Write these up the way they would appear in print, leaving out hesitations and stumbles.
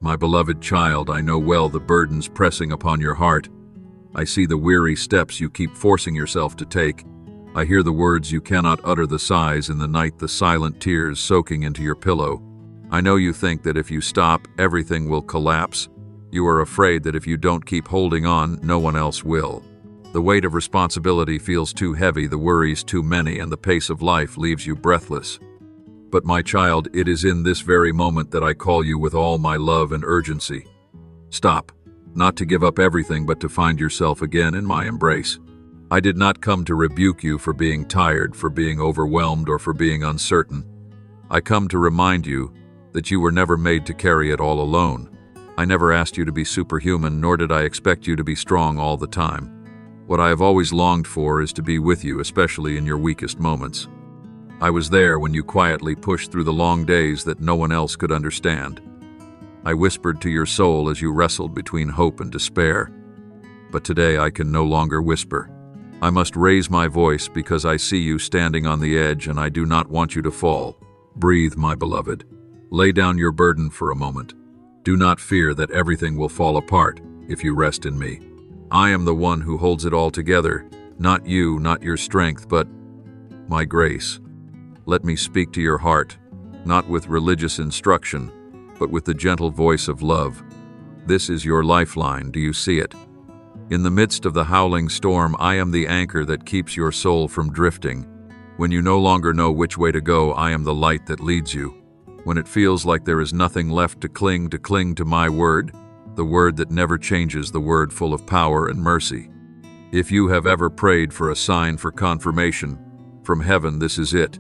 My beloved child, I know well the burdens pressing upon your heart. I see the weary steps you keep forcing yourself to take. I hear the words you cannot utter, the sighs in the night, the silent tears soaking into your pillow. I know you think that if you stop, everything will collapse. You are afraid that if you don't keep holding on, no one else will. The weight of responsibility feels too heavy, the worries too many, and the pace of life leaves you breathless. But my child, it is in this very moment that I call you with all my love and urgency. Stop, not to give up everything, but to find yourself again in my embrace. I did not come to rebuke you for being tired, for being overwhelmed, or for being uncertain. I come to remind you that you were never made to carry it all alone. I never asked you to be superhuman, nor did I expect you to be strong all the time. What I have always longed for is to be with you, especially in your weakest moments. I was there when you quietly pushed through the long days that no one else could understand. I whispered to your soul as you wrestled between hope and despair. But today I can no longer whisper. I must raise my voice because I see you standing on the edge and I do not want you to fall. Breathe, my beloved. Lay down your burden for a moment. Do not fear that everything will fall apart if you rest in me. I am the one who holds it all together, not you, not your strength, but my grace. Let me speak to your heart, not with religious instruction, but with the gentle voice of love. This is your lifeline, do you see it? In the midst of the howling storm, I am the anchor that keeps your soul from drifting. When you no longer know which way to go, I am the light that leads you. When it feels like there is nothing left to cling to my word, the word that never changes, the word full of power and mercy. If you have ever prayed for a sign, for confirmation from heaven, this is it.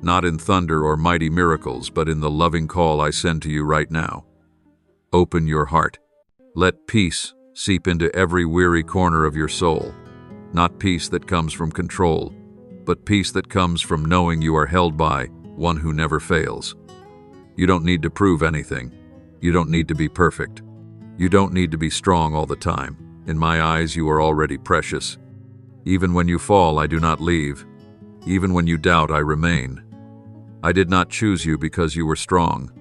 Not in thunder or mighty miracles, but in the loving call I send to you right now. Open your heart. Let peace seep into every weary corner of your soul. Not peace that comes from control, but peace that comes from knowing you are held by one who never fails. You don't need to prove anything. You don't need to be perfect. You don't need to be strong all the time. In my eyes, you are already precious. Even when you fall, I do not leave. Even when you doubt, I remain. I did not choose you because you were strong.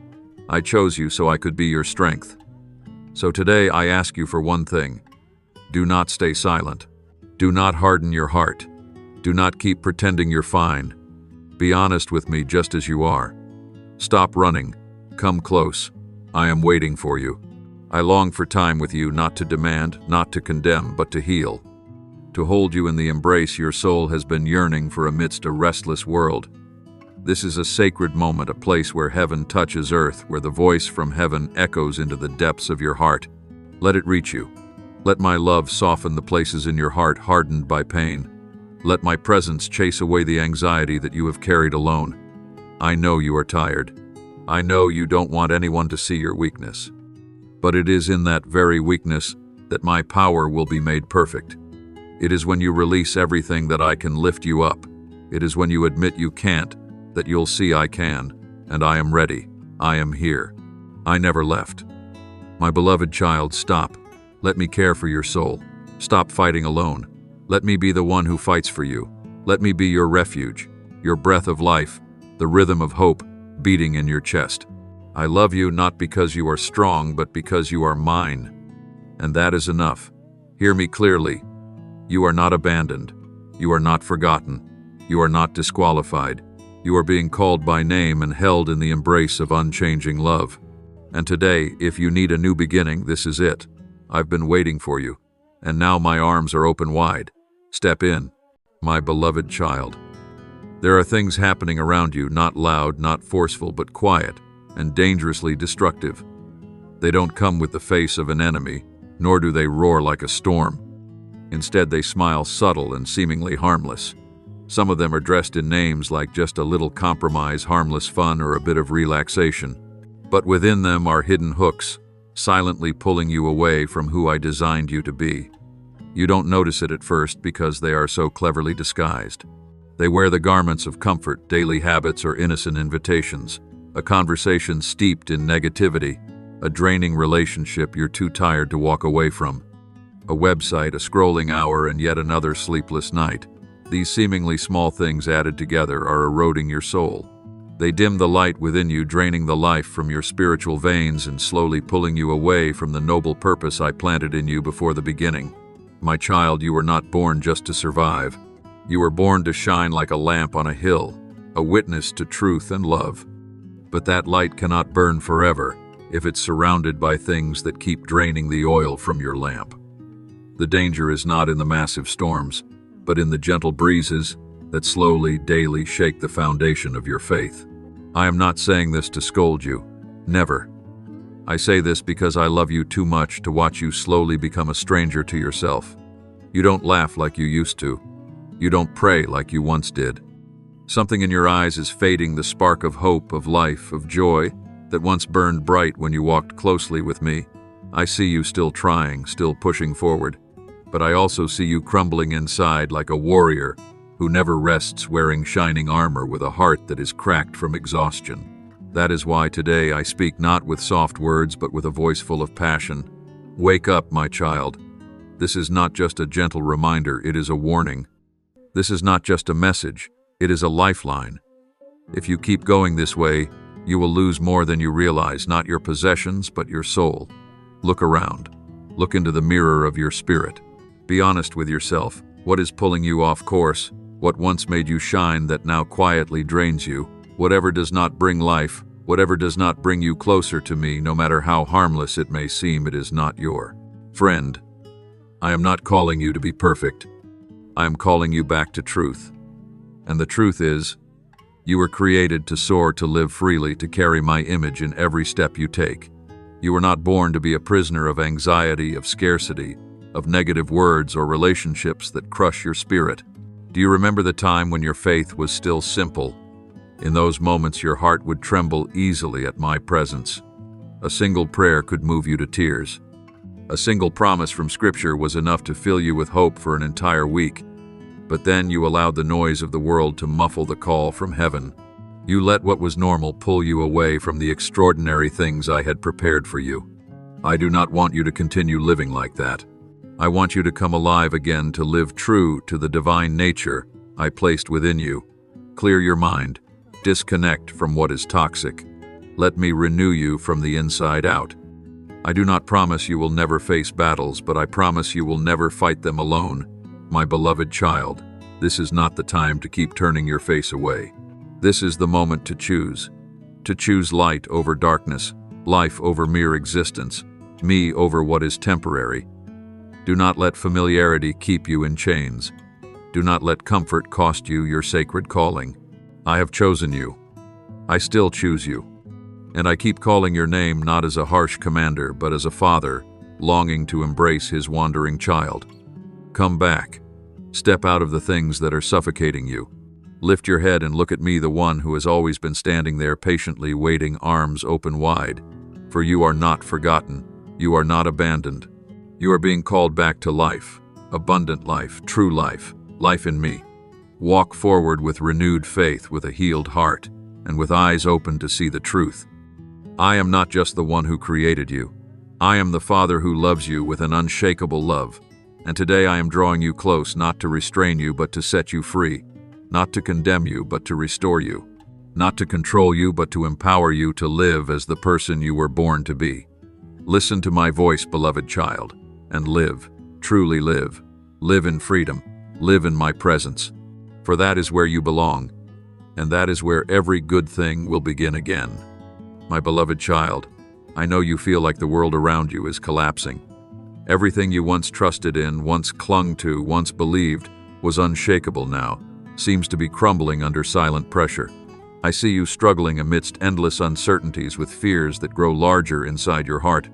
I chose you so I could be your strength. So today I ask you for one thing. Do not stay silent. Do not harden your heart. Do not keep pretending you're fine. Be honest with me just as you are. Stop running. Come close. I am waiting for you. I long for time with you, not to demand, not to condemn, but to heal. To hold you in the embrace your soul has been yearning for amidst a restless world. This is a sacred moment, a place where heaven touches earth, where the voice from heaven echoes into the depths of your heart. Let it reach you. Let my love soften the places in your heart hardened by pain. Let my presence chase away the anxiety that you have carried alone. I know you are tired. I know you don't want anyone to see your weakness. But it is in that very weakness that my power will be made perfect. It is when you release everything that I can lift you up. It is when you admit you can't that you'll see I can, and I am ready. I am here. I never left. My beloved child, stop. Let me care for your soul. Stop fighting alone. Let me be the one who fights for you. Let me be your refuge, your breath of life, the rhythm of hope beating in your chest. I love you not because you are strong, but because you are mine. And that is enough. Hear me clearly. You are not abandoned. You are not forgotten. You are not disqualified. You are being called by name and held in the embrace of unchanging love. And today, if you need a new beginning, this is it. I've been waiting for you, and now my arms are open wide. Step in, my beloved child. There are things happening around you, not loud, not forceful, but quiet and dangerously destructive. They don't come with the face of an enemy, nor do they roar like a storm. Instead, they smile subtle and seemingly harmless. Some of them are dressed in names like just a little compromise, harmless fun, or a bit of relaxation. But within them are hidden hooks, silently pulling you away from who I designed you to be. You don't notice it at first because they are so cleverly disguised. They wear the garments of comfort, daily habits, or innocent invitations. A conversation steeped in negativity, a draining relationship you're too tired to walk away from, a website, a scrolling hour, and yet another sleepless night. These seemingly small things added together are eroding your soul. They dim the light within you, draining the life from your spiritual veins and slowly pulling you away from the noble purpose I planted in you before the beginning. My child, you were not born just to survive. You were born to shine like a lamp on a hill, a witness to truth and love. But that light cannot burn forever if it's surrounded by things that keep draining the oil from your lamp. The danger is not in the massive storms, but in the gentle breezes that slowly, daily shake the foundation of your faith. I am not saying this to scold you. Never. I say this because I love you too much to watch you slowly become a stranger to yourself. You don't laugh like you used to. You don't pray like you once did. Something in your eyes is fading, the spark of hope, of life, of joy that once burned bright when you walked closely with me. I see you still trying, still pushing forward. But I also see you crumbling inside like a warrior who never rests, wearing shining armor with a heart that is cracked from exhaustion. That is why today I speak not with soft words but with a voice full of passion. Wake up, my child. This is not just a gentle reminder, it is a warning. This is not just a message, it is a lifeline. If you keep going this way, you will lose more than you realize, not your possessions but your soul. Look around. Look into the mirror of your spirit. Be honest with yourself. What is pulling you off course? What once made you shine that now quietly drains you? Whatever does not bring life, whatever does not bring you closer to me, no matter how harmless it may seem, it is not your friend. I am not calling you to be perfect. I am calling you back to truth. And the truth is, you were created to soar, to live freely, to carry my image in every step you take. You were not born to be a prisoner of anxiety, of scarcity, of negative words or relationships that crush your spirit. Do you remember the time when your faith was still simple? In those moments your heart would tremble easily at my presence. A single prayer could move you to tears. A single promise from Scripture was enough to fill you with hope for an entire week. But then you allowed the noise of the world to muffle the call from heaven. You let what was normal pull you away from the extraordinary things I had prepared for you. I do not want you to continue living like that. I want you to come alive again, to live true to the divine nature I placed within you. Clear your mind. Disconnect from what is toxic. Let me renew you from the inside out. I do not promise you will never face battles, but I promise you will never fight them alone. My beloved child, this is not the time to keep turning your face away. This is the moment to choose. To choose light over darkness, life over mere existence, me over what is temporary. Do not let familiarity keep you in chains. Do not let comfort cost you your sacred calling. I have chosen you. I still choose you. And I keep calling your name not as a harsh commander, but as a father, longing to embrace his wandering child. Come back. Step out of the things that are suffocating you. Lift your head and look at me, the one who has always been standing there patiently waiting, arms open wide. For you are not forgotten. You are not abandoned. You are being called back to life, abundant life, true life, life in me. Walk forward with renewed faith, with a healed heart, and with eyes open to see the truth. I am not just the one who created you. I am the Father who loves you with an unshakable love. And today I am drawing you close, not to restrain you, but to set you free. Not to condemn you, but to restore you. Not to control you, but to empower you to live as the person you were born to be. Listen to my voice, beloved child, and live, truly live. Live in freedom. Live in my presence. For that is where you belong, and that is where every good thing will begin again. My beloved child, I know you feel like the world around you is collapsing. Everything you once trusted in, once clung to, once believed was unshakable now, seems to be crumbling under silent pressure. I see you struggling amidst endless uncertainties with fears that grow larger inside your heart.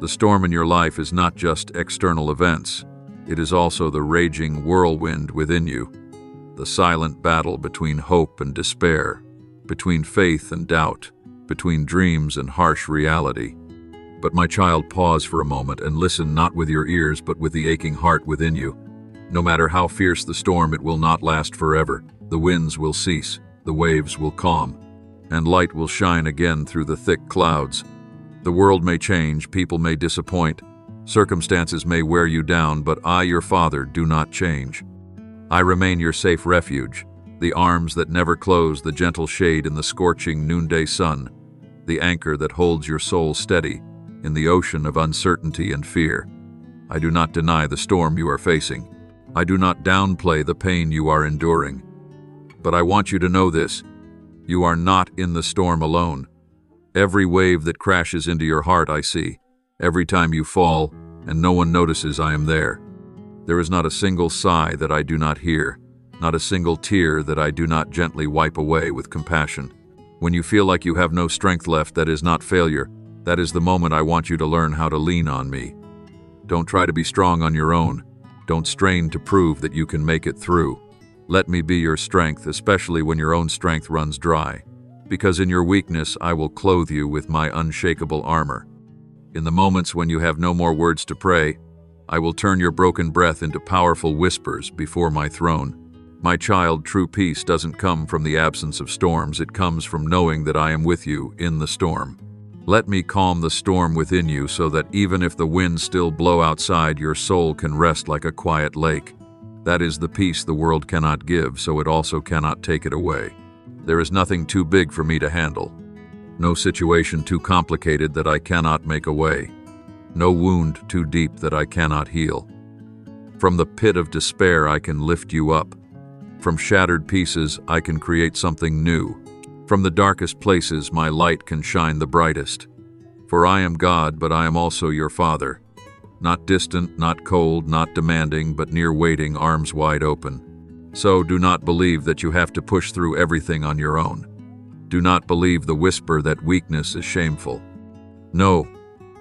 The storm in your life is not just external events. It is also the raging whirlwind within you, the silent battle between hope and despair, between faith and doubt, between dreams and harsh reality. But my child, pause for a moment and listen, not with your ears but with the aching heart within you. No matter how fierce the storm, it will not last forever. The winds will cease, the waves will calm, and light will shine again through the thick clouds. The world may change, people may disappoint, circumstances may wear you down, but I, your Father, do not change. I remain your safe refuge, the arms that never close, the gentle shade in the scorching noonday sun, the anchor that holds your soul steady in the ocean of uncertainty and fear. I do not deny the storm you are facing. I do not downplay the pain you are enduring. But I want you to know this: you are not in the storm alone. Every wave that crashes into your heart I see. Every time you fall and no one notices, I am there. There is not a single sigh that I do not hear, not a single tear that I do not gently wipe away with compassion. When you feel like you have no strength left, that is not failure. That is the moment I want you to learn how to lean on me. Don't try to be strong on your own. Don't strain to prove that you can make it through. Let me be your strength, especially when your own strength runs dry. Because in your weakness, I will clothe you with my unshakable armor. In the moments when you have no more words to pray, I will turn your broken breath into powerful whispers before my throne. My child, true peace doesn't come from the absence of storms. It comes from knowing that I am with you in the storm. Let me calm the storm within you so that even if the winds still blow outside, your soul can rest like a quiet lake. That is the peace the world cannot give, so it also cannot take it away. There is nothing too big for me to handle. No situation too complicated that I cannot make away. No wound too deep that I cannot heal. From the pit of despair, I can lift you up. From shattered pieces, I can create something new. From the darkest places, my light can shine the brightest. For I am God, but I am also your Father. Not distant, not cold, not demanding, but near, waiting, arms wide open. So do not believe that you have to push through everything on your own. Do not believe the whisper that weakness is shameful. No,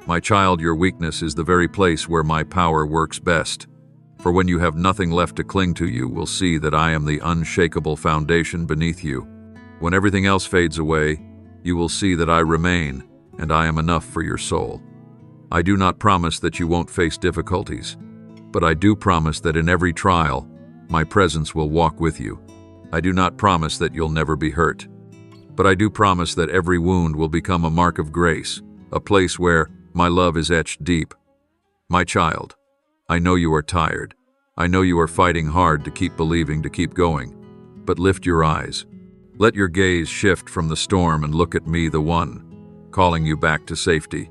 my child, your weakness is the very place where my power works best. For when you have nothing left to cling to, you will see that I am the unshakable foundation beneath you. When everything else fades away, you will see that I remain, and I am enough for your soul. I do not promise that you won't face difficulties, but I do promise that in every trial, my presence will walk with you. I do not promise that you'll never be hurt, but I do promise that every wound will become a mark of grace, a place where my love is etched deep. My child, I know you are tired. I know you are fighting hard to keep believing, to keep going. But lift your eyes. Let your gaze shift from the storm and look at me, the one calling you back to safety.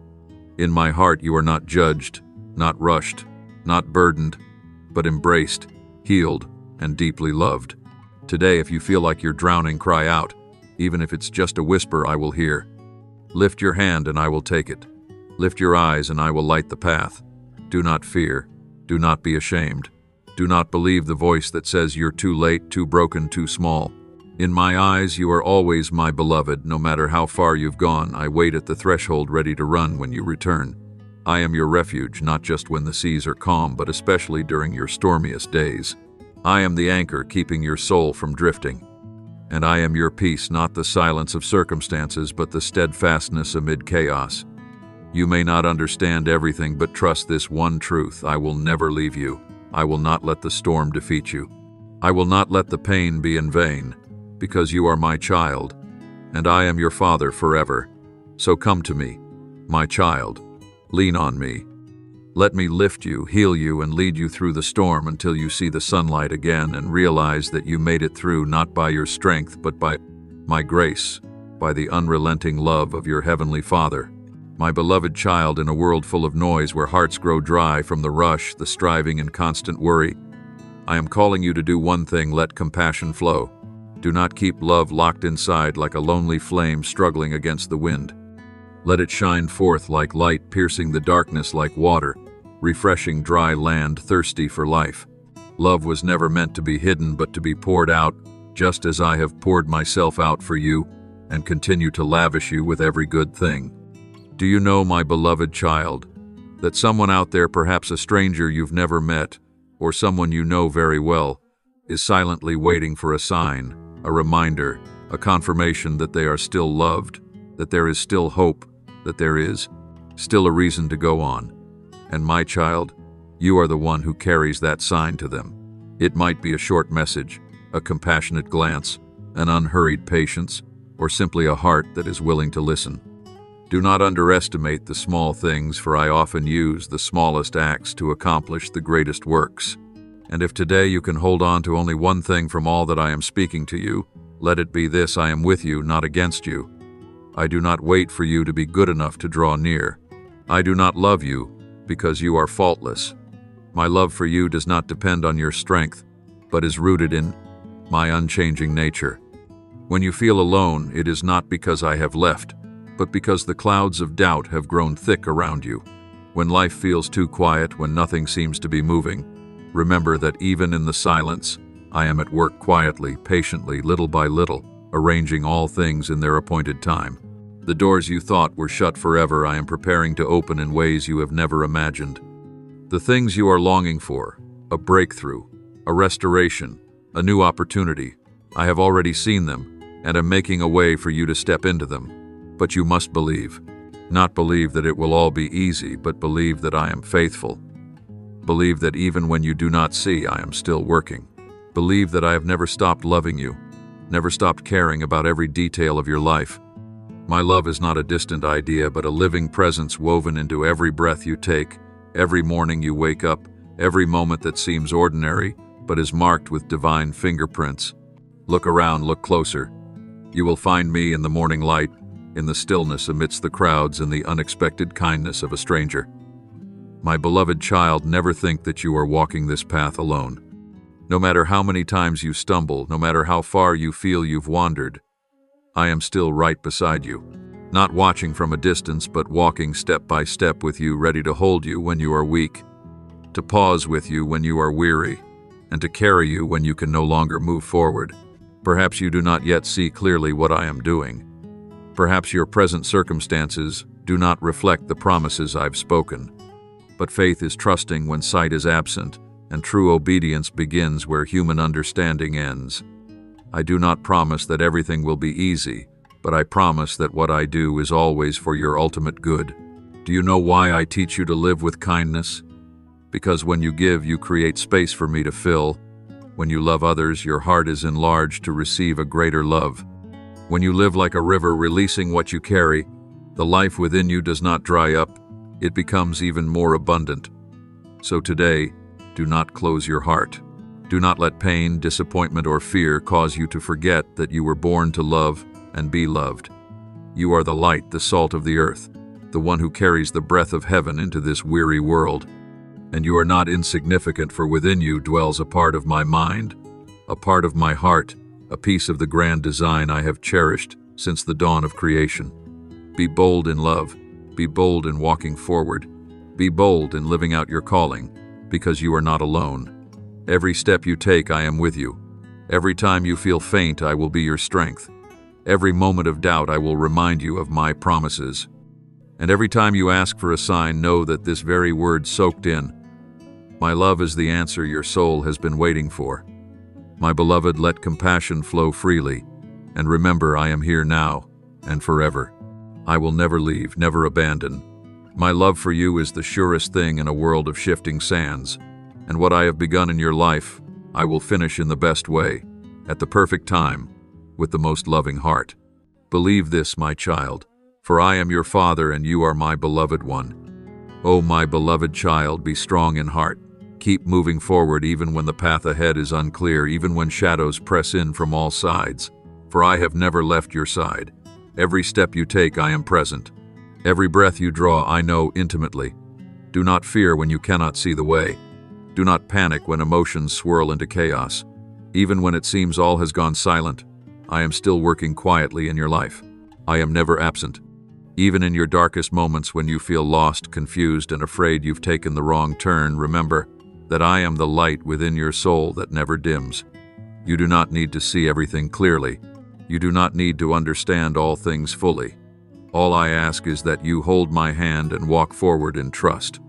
In my heart, you are not judged, not rushed, not burdened, but embraced, healed, and deeply loved. Today, if you feel like you're drowning, cry out. Even if it's just a whisper, I will hear. Lift your hand and I will take it. Lift your eyes and I will light the path. Do not fear. Do not be ashamed. Do not believe the voice that says you're too late, too broken, too small. In my eyes, you are always my beloved. No matter how far you've gone, I wait at the threshold ready to run when you return. I am your refuge, not just when the seas are calm, but especially during your stormiest days. I am the anchor keeping your soul from drifting. And I am your peace, not the silence of circumstances, but the steadfastness amid chaos. You may not understand everything, but trust this one truth: I will never leave you. I will not let the storm defeat you. I will not let the pain be in vain, because you are my child, and I am your Father forever. So come to me, my child. Lean on me. Let me lift you, heal you, and lead you through the storm until you see the sunlight again and realize that you made it through not by your strength, but by my grace, by the unrelenting love of your Heavenly Father. My beloved child, in a world full of noise where hearts grow dry from the rush, the striving, and constant worry, I am calling you to do one thing: let compassion flow. Do not keep love locked inside like a lonely flame struggling against the wind. Let it shine forth like light, piercing the darkness like water, refreshing dry land thirsty for life. Love was never meant to be hidden, but to be poured out, just as I have poured myself out for you and continue to lavish you with every good thing. Do you know, my beloved child, that someone out there, perhaps a stranger you've never met, or someone you know very well, is silently waiting for a sign, a reminder, a confirmation that they are still loved, that there is still hope, that there is still a reason to go on. And my child, you are the one who carries that sign to them. It might be a short message, a compassionate glance, an unhurried patience, or simply a heart that is willing to listen. Do not underestimate the small things, for I often use the smallest acts to accomplish the greatest works. And if today you can hold on to only one thing from all that I am speaking to you, let it be this: I am with you, not against you. I do not wait for you to be good enough to draw near. I do not love you because you are faultless. My love for you does not depend on your strength, but is rooted in my unchanging nature. When you feel alone, it is not because I have left, but because the clouds of doubt have grown thick around you. When life feels too quiet, when nothing seems to be moving, remember that even in the silence, I am at work quietly, patiently, little by little, arranging all things in their appointed time. The doors you thought were shut forever, I am preparing to open in ways you have never imagined. The things you are longing for, a breakthrough, a restoration, a new opportunity, I have already seen them, and am making a way for you to step into them. But you must believe. Not believe that it will all be easy, but believe that I am faithful. Believe that even when you do not see, I am still working. Believe that I have never stopped loving you, never stopped caring about every detail of your life. My love is not a distant idea, but a living presence woven into every breath you take, every morning you wake up, every moment that seems ordinary, but is marked with divine fingerprints. Look around, look closer. You will find me in the morning light, in the stillness amidst the crowds, and the unexpected kindness of a stranger. My beloved child, never think that you are walking this path alone. No matter how many times you stumble, no matter how far you feel you've wandered, I am still right beside you. Not watching from a distance, but walking step by step with you, ready to hold you when you are weak, to pause with you when you are weary, and to carry you when you can no longer move forward. Perhaps you do not yet see clearly what I am doing. Perhaps your present circumstances do not reflect the promises I've spoken. But faith is trusting when sight is absent, and true obedience begins where human understanding ends. I do not promise that everything will be easy, but I promise that what I do is always for your ultimate good. Do you know why I teach you to live with kindness? Because when you give, you create space for me to fill. When you love others, your heart is enlarged to receive a greater love. When you live like a river, releasing what you carry, the life within you does not dry up, it becomes even more abundant. So today, do not close your heart. Do not let pain, disappointment, or fear cause you to forget that you were born to love and be loved. You are the light, the salt of the earth, the one who carries the breath of heaven into this weary world. And you are not insignificant, for within you dwells a part of my mind, a part of my heart, a piece of the grand design I have cherished since the dawn of creation. Be bold in love. Be bold in walking forward. Be bold in living out your calling, because you are not alone. Every step you take, I am with you. Every time you feel faint, I will be your strength. Every moment of doubt, I will remind you of my promises. And every time you ask for a sign, know that this very word soaked in, my love, is the answer your soul has been waiting for. My beloved, let compassion flow freely, and remember, I am here now and forever. I will never leave, never abandon. My love for you is the surest thing in a world of shifting sands, and what I have begun in your life, I will finish in the best way, at the perfect time, with the most loving heart. Believe this, my child, for I am your father and you are my beloved one. Oh, my beloved child, be strong in heart. Keep moving forward even when the path ahead is unclear, even when shadows press in from all sides, for I have never left your side. Every step you take, I am present. Every breath you draw, I know intimately. Do not fear when you cannot see the way. Do not panic when emotions swirl into chaos. Even when it seems all has gone silent, I am still working quietly in your life. I am never absent. Even in your darkest moments when you feel lost, confused, and afraid you've taken the wrong turn, remember that I am the light within your soul that never dims. You do not need to see everything clearly. You do not need to understand all things fully. All I ask is that you hold my hand and walk forward in trust.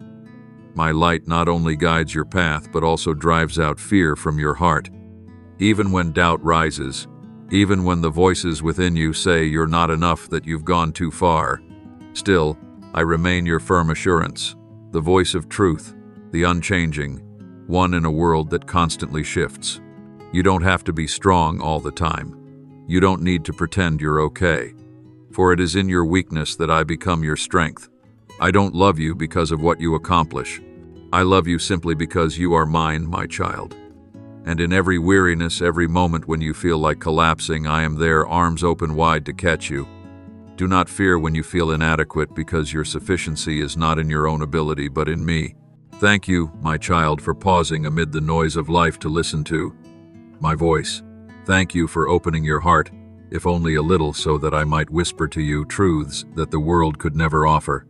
My light not only guides your path, but also drives out fear from your heart. Even when doubt rises, even when the voices within you say you're not enough, that you've gone too far, still, I remain your firm assurance, the voice of truth, the unchanging, one in a world that constantly shifts. You don't have to be strong all the time. You don't need to pretend you're okay. For it is in your weakness that I become your strength. I don't love you because of what you accomplish. I love you simply because you are mine, my child. And in every weariness, every moment when you feel like collapsing, I am there, arms open wide to catch you. Do not fear when you feel inadequate, because your sufficiency is not in your own ability but in me. Thank you, my child, for pausing amid the noise of life to listen to my voice. Thank you for opening your heart, if only a little, so that I might whisper to you truths that the world could never offer.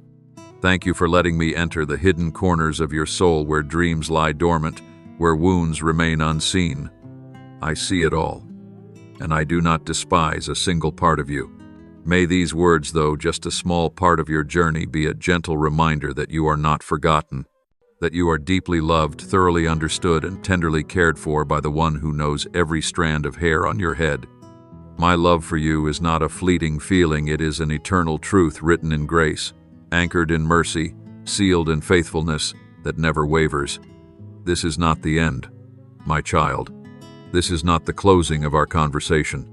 Thank you for letting me enter the hidden corners of your soul, where dreams lie dormant, where wounds remain unseen. I see it all, and I do not despise a single part of you. May these words, though just a small part of your journey, be a gentle reminder that you are not forgotten, that you are deeply loved, thoroughly understood, and tenderly cared for by the one who knows every strand of hair on your head. My love for you is not a fleeting feeling, it is an eternal truth written in grace, anchored in mercy, sealed in faithfulness that never wavers. This is not the end, my child. This is not the closing of our conversation.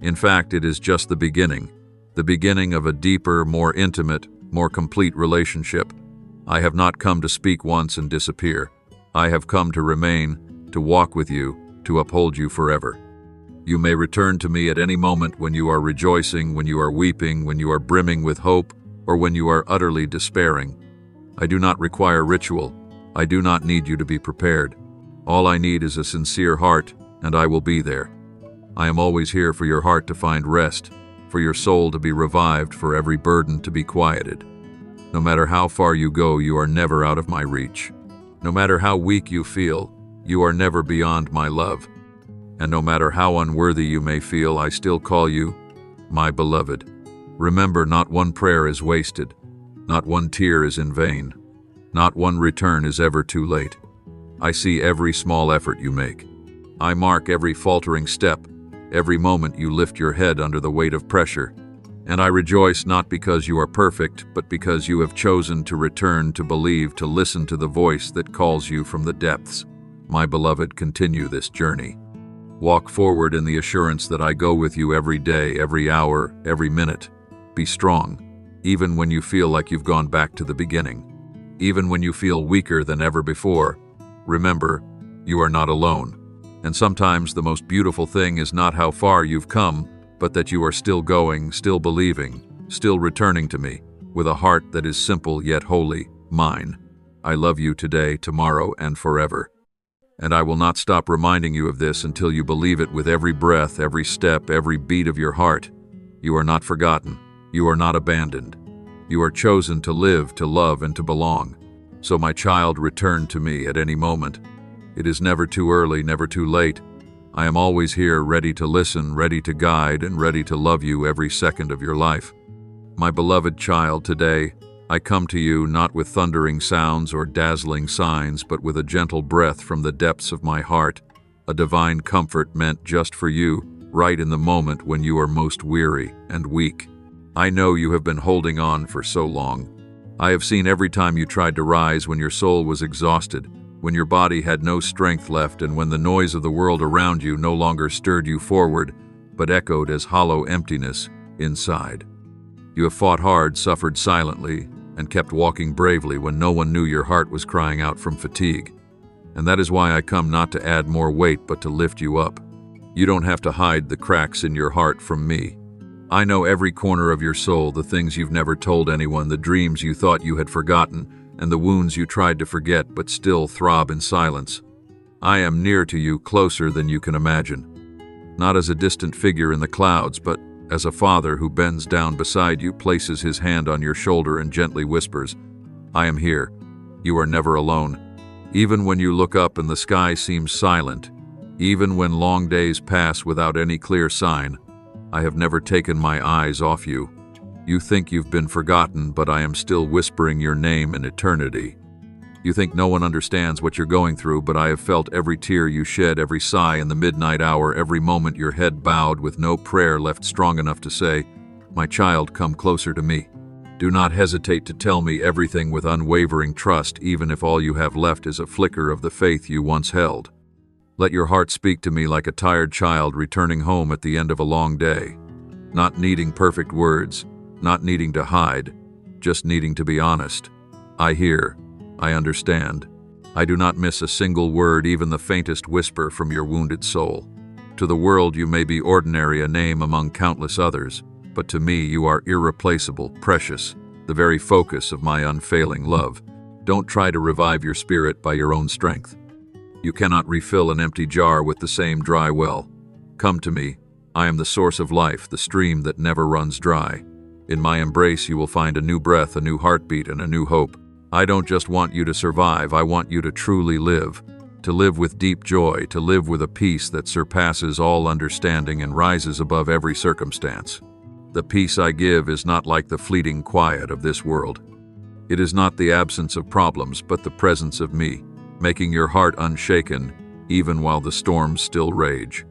In fact, it is just the beginning of a deeper, more intimate, more complete relationship. I have not come to speak once and disappear. I have come to remain, to walk with you, to uphold you forever. You may return to me at any moment, when you are rejoicing, when you are weeping, when you are brimming with hope, or when you are utterly despairing. I do not require ritual. I do not need you to be prepared. All I need is a sincere heart, and I will be there. I am always here for your heart to find rest, for your soul to be revived, for every burden to be quieted. No matter how far you go, you are never out of my reach. No matter how weak you feel, you are never beyond my love. And no matter how unworthy you may feel, I still call you my beloved. Remember, not one prayer is wasted, not one tear is in vain, not one return is ever too late. I see every small effort you make. I mark every faltering step, every moment you lift your head under the weight of pressure. And I rejoice, not because you are perfect, but because you have chosen to return, to believe, to listen to the voice that calls you from the depths. My beloved, continue this journey. Walk forward in the assurance that I go with you every day, every hour, every minute. Be strong, even when you feel like you've gone back to the beginning. Even when you feel weaker than ever before, remember, you are not alone. And sometimes the most beautiful thing is not how far you've come, but that you are still going, still believing, still returning to me, with a heart that is simple yet holy, mine. I love you today, tomorrow, and forever. And I will not stop reminding you of this until you believe it with every breath, every step, every beat of your heart. You are not forgotten. You are not abandoned. You are chosen to live, to love, and to belong. So, my child, return to me at any moment. It is never too early, never too late. I am always here, ready to listen, ready to guide, and ready to love you every second of your life. My beloved child, today, I come to you not with thundering sounds or dazzling signs, but with a gentle breath from the depths of my heart, a divine comfort meant just for you, right in the moment when you are most weary and weak. I know you have been holding on for so long. I have seen every time you tried to rise when your soul was exhausted, when your body had no strength left, and when the noise of the world around you no longer stirred you forward, but echoed as hollow emptiness inside. You have fought hard, suffered silently, and kept walking bravely when no one knew your heart was crying out from fatigue. And that is why I come, not to add more weight, but to lift you up. You don't have to hide the cracks in your heart from me. I know every corner of your soul, the things you've never told anyone, the dreams you thought you had forgotten, and the wounds you tried to forget but still throb in silence. I am near to you, closer than you can imagine. Not as a distant figure in the clouds, but as a father who bends down beside you, places his hand on your shoulder, and gently whispers, I am here. You are never alone. Even when you look up and the sky seems silent, even when long days pass without any clear sign, I have never taken my eyes off you. You think you've been forgotten, but I am still whispering your name in eternity. You think no one understands what you're going through, but I have felt every tear you shed, every sigh in the midnight hour, every moment your head bowed with no prayer left strong enough to say, my child, come closer to me. Do not hesitate to tell me everything with unwavering trust, even if all you have left is a flicker of the faith you once held. Let your heart speak to me like a tired child returning home at the end of a long day, not needing perfect words, not needing to hide, just needing to be honest. I hear, I understand, I do not miss a single word, even the faintest whisper from your wounded soul. To the world you may be ordinary, a name among countless others, but to me you are irreplaceable, precious, the very focus of my unfailing love. Don't try to revive your spirit by your own strength. You cannot refill an empty jar with the same dry well. Come to me. I am the source of life, the stream that never runs dry. In my embrace you will find a new breath, a new heartbeat, and a new hope. I don't just want you to survive, I want you to truly live. To live with deep joy, to live with a peace that surpasses all understanding and rises above every circumstance. The peace I give is not like the fleeting quiet of this world. It is not the absence of problems, but the presence of me, making your heart unshaken, even while the storms still rage.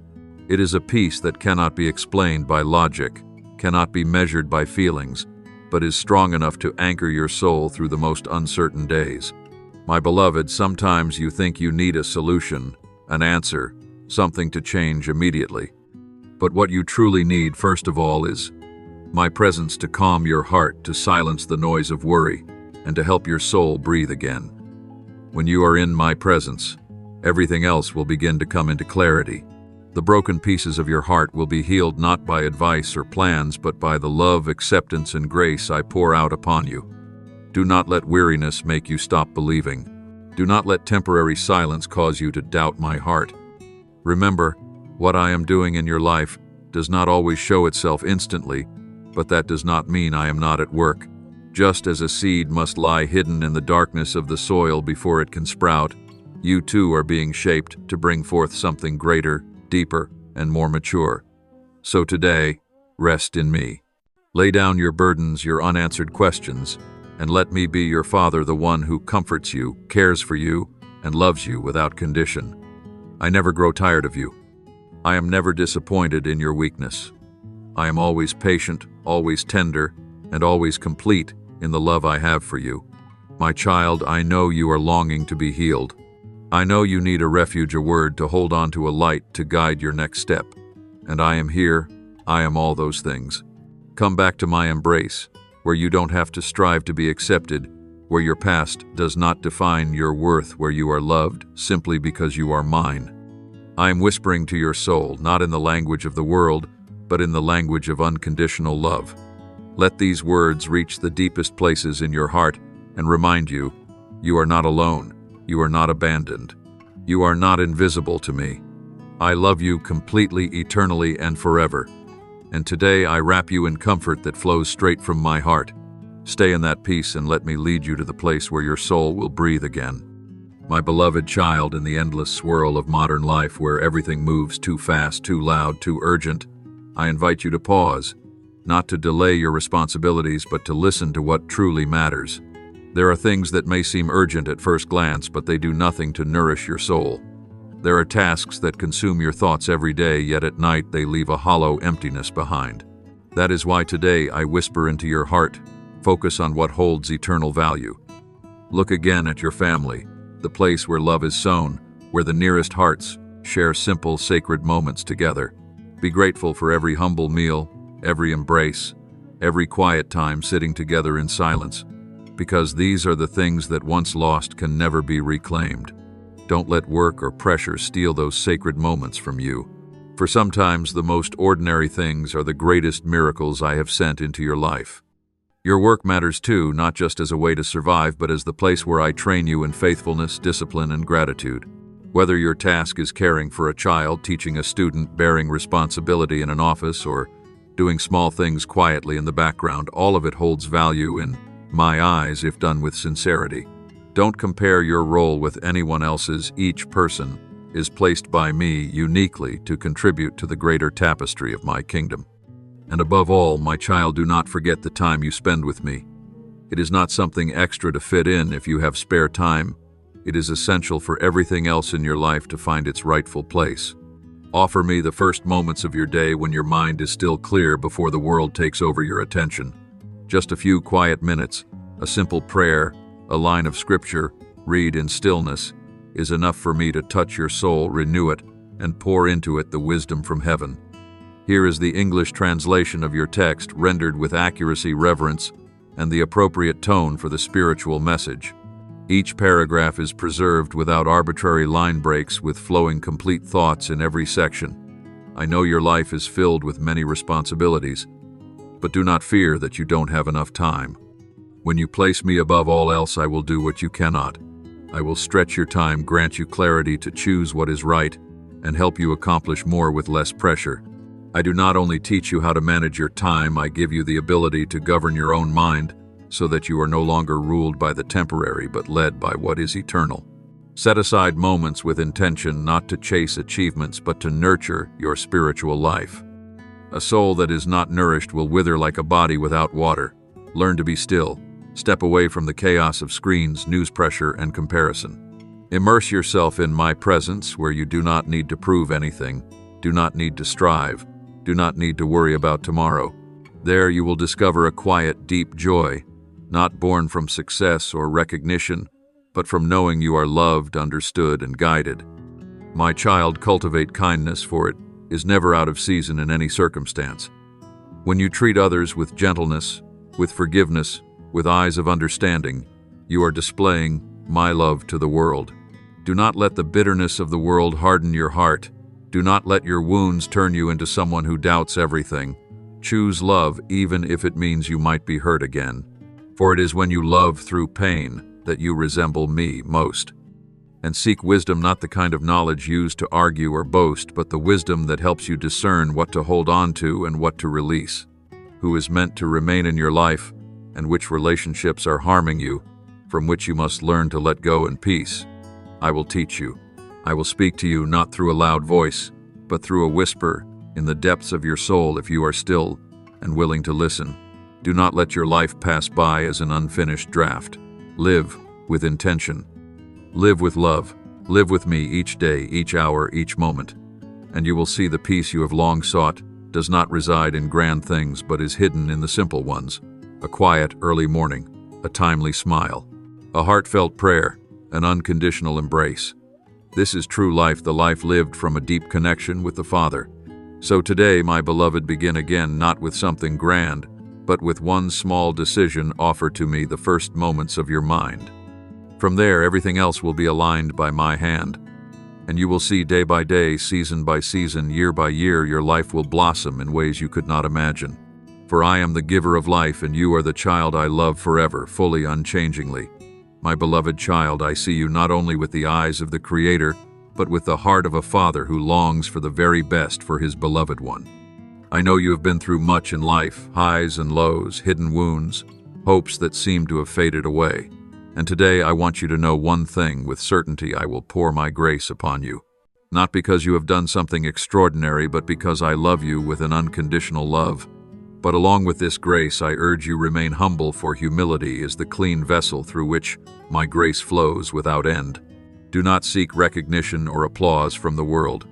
It is a peace that cannot be explained by logic, cannot be measured by feelings, but is strong enough to anchor your soul through the most uncertain days. My beloved, sometimes you think you need a solution, an answer, something to change immediately. But what you truly need, first of all, is my presence to calm your heart, to silence the noise of worry, and to help your soul breathe again. When you are in my presence, everything else will begin to come into clarity. The broken pieces of your heart will be healed not by advice or plans, but by the love, acceptance, and grace I pour out upon you. Do not let weariness make you stop believing. Do not let temporary silence cause you to doubt my heart. Remember, what I am doing in your life does not always show itself instantly, but that does not mean I am not at work. Just as a seed must lie hidden in the darkness of the soil before it can sprout, you too are being shaped to bring forth something greater, deeper, and more mature. So today, rest in me. Lay down your burdens, your unanswered questions, and let me be your Father, the one who comforts you, cares for you, and loves you without condition. I never grow tired of you. I am never disappointed in your weakness. I am always patient, always tender, and always complete in the love I have for you. My child, I know you are longing to be healed. I know you need a refuge, a word to hold on to, a light to guide your next step. And I am here. I am all those things. Come back to my embrace, where you don't have to strive to be accepted, where your past does not define your worth, where you are loved simply because you are mine. I am whispering to your soul, not in the language of the world, but in the language of unconditional love. Let these words reach the deepest places in your heart and remind you, you are not alone. You are not abandoned. You are not invisible to me. I love you completely, eternally, and forever. And today I wrap you in comfort that flows straight from my heart. Stay in that peace and let me lead you to the place where your soul will breathe again. My beloved child, in the endless swirl of modern life where everything moves too fast, too loud, too urgent, I invite you to pause, not to delay your responsibilities, but to listen to what truly matters. There are things that may seem urgent at first glance, but they do nothing to nourish your soul. There are tasks that consume your thoughts every day, yet at night they leave a hollow emptiness behind. That is why today I whisper into your heart, focus on what holds eternal value. Look again at your family, the place where love is sown, where the nearest hearts share simple, sacred moments together. Be grateful for every humble meal, every embrace, every quiet time sitting together in silence, because these are the things that once lost can never be reclaimed. Don't let work or pressure steal those sacred moments from you. For sometimes the most ordinary things are the greatest miracles I have sent into your life. Your work matters too, not just as a way to survive, but as the place where I train you in faithfulness, discipline, and gratitude. Whether your task is caring for a child, teaching a student, bearing responsibility in an office, or doing small things quietly in the background, all of it holds value in my eyes if done with sincerity. Don't compare your role with anyone else's. Each person is placed by me uniquely to contribute to the greater tapestry of my kingdom. And above all, my child, do not forget the time you spend with me. It is not something extra to fit in if you have spare time. It is essential for everything else in your life to find its rightful place. Offer me the first moments of your day when your mind is still clear before the world takes over your attention. Just a few quiet minutes, a simple prayer, a line of scripture, read in stillness, is enough for me to touch your soul, renew it, and pour into it the wisdom from heaven. Here is the English translation of your text, rendered with accuracy, reverence, and the appropriate tone for the spiritual message. Each paragraph is preserved without arbitrary line breaks, with flowing complete thoughts in every section. I know your life is filled with many responsibilities, but do not fear that you don't have enough time. When you place me above all else, I will do what you cannot. I will stretch your time, grant you clarity to choose what is right, and help you accomplish more with less pressure. I do not only teach you how to manage your time, I give you the ability to govern your own mind so that you are no longer ruled by the temporary but led by what is eternal. Set aside moments with intention, not to chase achievements but to nurture your spiritual life. A soul that is not nourished will wither like a body without water. Learn to be still. Step away from the chaos of screens, news pressure, and comparison. Immerse yourself in my presence, where you do not need to prove anything, do not need to strive, do not need to worry about tomorrow. There you will discover a quiet, deep joy, not born from success or recognition, but from knowing you are loved, understood, and guided. My child, cultivate kindness, for it is never out of season in any circumstance. When you treat others with gentleness, with forgiveness, with eyes of understanding, you are displaying my love to the world. Do not let the bitterness of the world harden your heart. Do not let your wounds turn you into someone who doubts everything. Choose love, even if it means you might be hurt again. For it is when you love through pain that you resemble me most. And seek wisdom, not the kind of knowledge used to argue or boast, but the wisdom that helps you discern what to hold on to and what to release. Who is meant to remain in your life, and which relationships are harming you, from which you must learn to let go in peace. I will teach you. I will speak to you not through a loud voice, but through a whisper in the depths of your soul if you are still and willing to listen. Do not let your life pass by as an unfinished draft. Live with intention. Live with love. Live with me each day, each hour, each moment. And you will see the peace you have long sought does not reside in grand things, but is hidden in the simple ones. A quiet early morning, a timely smile, a heartfelt prayer, an unconditional embrace. This is true life, the life lived from a deep connection with the Father. So today, my beloved, begin again, not with something grand, but with one small decision. Offer to me the first moments of your mind. From there, everything else will be aligned by my hand. And you will see day by day, season by season, year by year, your life will blossom in ways you could not imagine. For I am the giver of life, and you are the child I love forever, fully, unchangingly. My beloved child, I see you not only with the eyes of the Creator, but with the heart of a father who longs for the very best for his beloved one. I know you have been through much in life, highs and lows, hidden wounds, hopes that seem to have faded away. And today I want you to know one thing with certainty: I will pour my grace upon you. Not because you have done something extraordinary, but because I love you with an unconditional love. But along with this grace, I urge you remain humble, for humility is the clean vessel through which my grace flows without end. Do not seek recognition or applause from the world.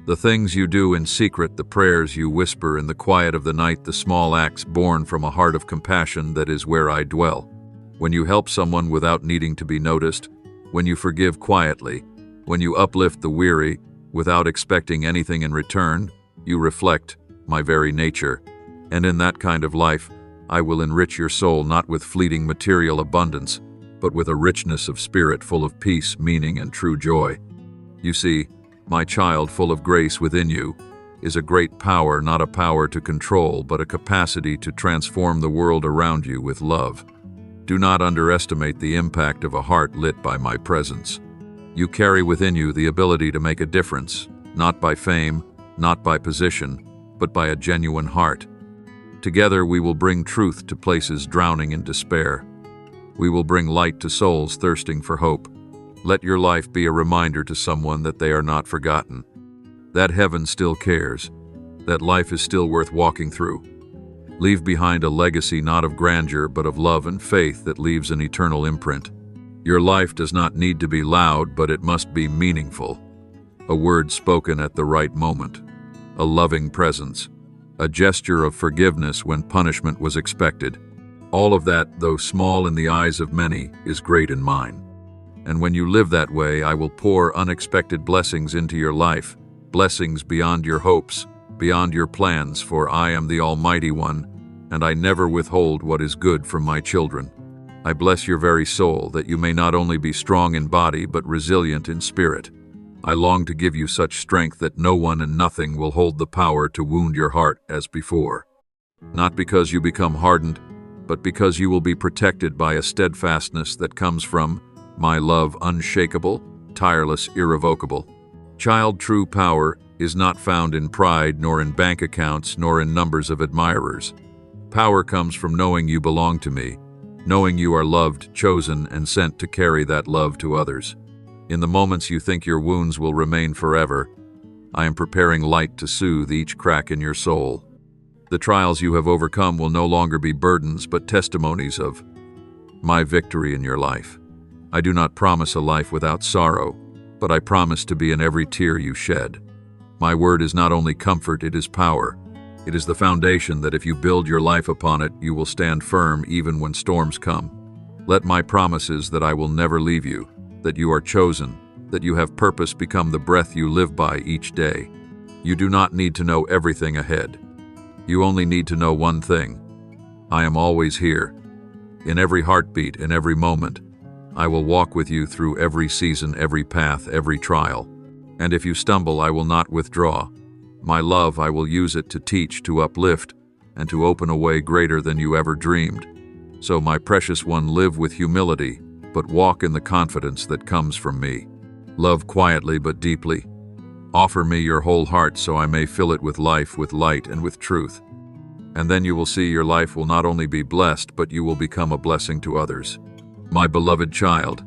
The things you do in secret, the prayers you whisper in the quiet of the night, the small acts born from a heart of compassion, that is where I dwell. When you help someone without needing to be noticed, when you forgive quietly, when you uplift the weary without expecting anything in return, you reflect my very nature. And in that kind of life, I will enrich your soul, not with fleeting material abundance, but with a richness of spirit full of peace, meaning, and true joy. You see, my child, full of grace within you, is a great power, not a power to control, but a capacity to transform the world around you with love. Do not underestimate the impact of a heart lit by my presence. You carry within you the ability to make a difference, not by fame, not by position, but by a genuine heart. Together we will bring truth to places drowning in despair. We will bring light to souls thirsting for hope. Let your life be a reminder to someone that they are not forgotten, that heaven still cares, that life is still worth walking through. Leave behind a legacy not of grandeur, but of love and faith that leaves an eternal imprint. Your life does not need to be loud, but it must be meaningful. A word spoken at the right moment, a loving presence, a gesture of forgiveness when punishment was expected. All of that, though small in the eyes of many, is great in mine. And when you live that way, I will pour unexpected blessings into your life, blessings beyond your hopes, beyond your plans, for I am the Almighty One, and I never withhold what is good from my children. I bless your very soul, that you may not only be strong in body but resilient in spirit. I long to give you such strength that no one and nothing will hold the power to wound your heart as before. Not because you become hardened, but because you will be protected by a steadfastness that comes from my love, unshakable, tireless, irrevocable. Child, true power is not found in pride, nor in bank accounts, nor in numbers of admirers. Power comes from knowing you belong to me, knowing you are loved, chosen, and sent to carry that love to others. In the moments you think your wounds will remain forever, I am preparing light to soothe each crack in your soul. The trials you have overcome will no longer be burdens, but testimonies of my victory in your life. I do not promise a life without sorrow, but I promise to be in every tear you shed. My word is not only comfort, it is power. It is the foundation that if you build your life upon it, you will stand firm even when storms come. Let my promises that I will never leave you, that you are chosen, that you have purpose become the breath you live by each day. You do not need to know everything ahead. You only need to know one thing. I am always here. In every heartbeat, in every moment, I will walk with you through every season, every path, every trial. And if you stumble, I will not withdraw. My love, I will use it to teach, to uplift, and to open a way greater than you ever dreamed. So, my precious one, live with humility, but walk in the confidence that comes from me. Love quietly but deeply. Offer me your whole heart so I may fill it with life, with light, and with truth. And then you will see your life will not only be blessed, but you will become a blessing to others. My beloved child,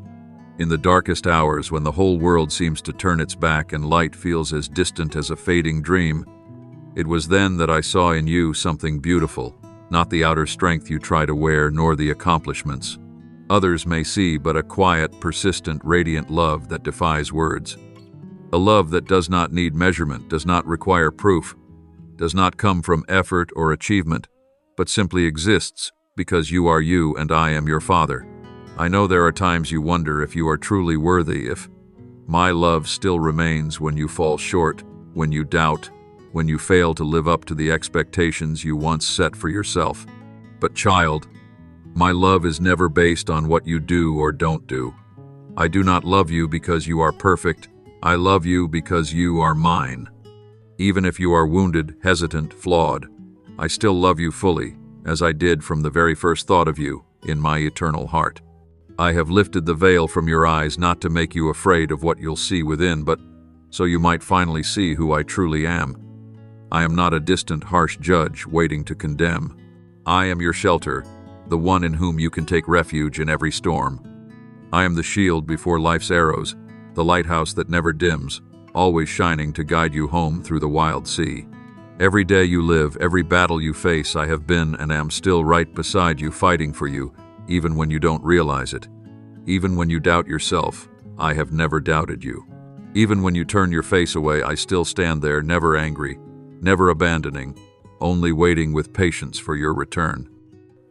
in the darkest hours when the whole world seems to turn its back and light feels as distant as a fading dream, it was then that I saw in you something beautiful, not the outer strength you try to wear, nor the accomplishments others may see, but a quiet, persistent, radiant love that defies words. A love that does not need measurement, does not require proof, does not come from effort or achievement, but simply exists because you are you and I am your Father. I know there are times you wonder if you are truly worthy, if my love still remains when you fall short, when you doubt, when you fail to live up to the expectations you once set for yourself. But child, my love is never based on what you do or don't do. I do not love you because you are perfect. I love you because you are mine. Even if you are wounded, hesitant, flawed, I still love you fully, as I did from the very first thought of you in my eternal heart. I have lifted the veil from your eyes not to make you afraid of what you'll see within, but so you might finally see who I truly am. I am not a distant, harsh judge waiting to condemn. I am your shelter, the one in whom you can take refuge in every storm. I am the shield before life's arrows, the lighthouse that never dims, always shining to guide you home through the wild sea. Every day you live, every battle you face, I have been and am still right beside you, fighting for you, even when you don't realize it. Even when you doubt yourself, I have never doubted you. Even when you turn your face away, I still stand there, never angry, never abandoning, only waiting with patience for your return.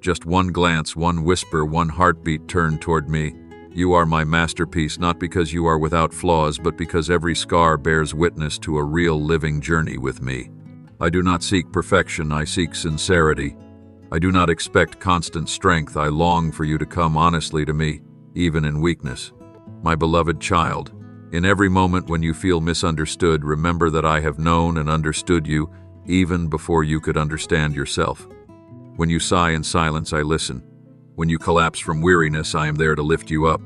Just one glance, one whisper, one heartbeat turned toward me. You are my masterpiece, not because you are without flaws, but because every scar bears witness to a real living journey with me. I do not seek perfection, I seek sincerity. I do not expect constant strength, I long for you to come honestly to me, even in weakness. My beloved child, in every moment when you feel misunderstood, remember that I have known and understood you even before you could understand yourself. When you sigh in silence, I listen. When you collapse from weariness, I am there to lift you up.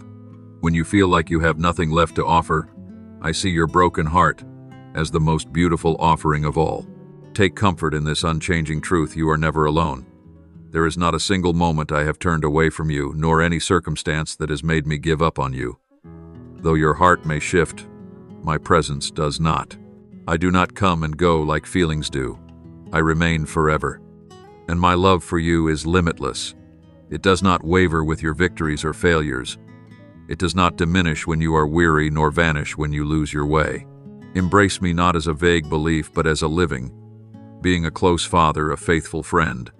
When you feel like you have nothing left to offer, I see your broken heart as the most beautiful offering of all. Take comfort in this unchanging truth: you are never alone. There is not a single moment I have turned away from you, nor any circumstance that has made me give up on you. Though your heart may shift, my presence does not. I do not come and go like feelings do. I remain forever. And my love for you is limitless. It does not waver with your victories or failures. It does not diminish when you are weary, nor vanish when you lose your way. Embrace me not as a vague belief, but as a living, being a close father, a faithful friend.